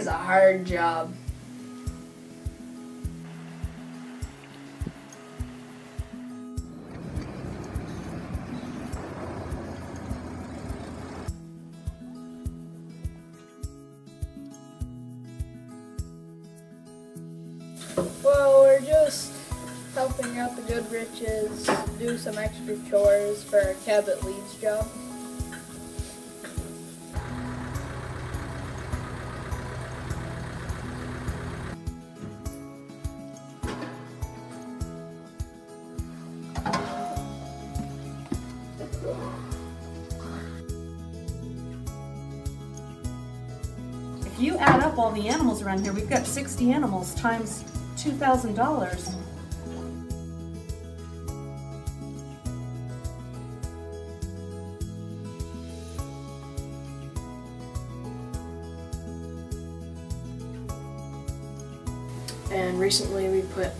is a hard job. Well, we're just helping out the Goodriches do some extra chores for our Cabot leads job. If you add up all the animals around here, we've got 60 animals times $2,000. And recently we put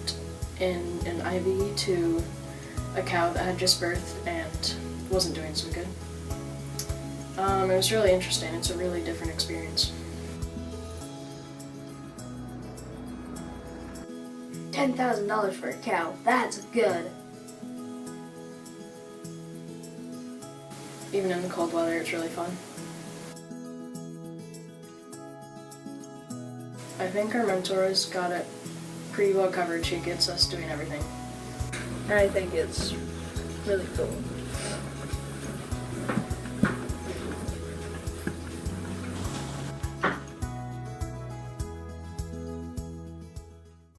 in an IV to a cow that had just birthed and wasn't doing so good. It was really interesting. It's a really different experience. $10,000 for a cow, that's good. Even in the cold weather, it's really fun. I think our mentor's got it pretty well covered. She gets us doing everything. I think it's really cool.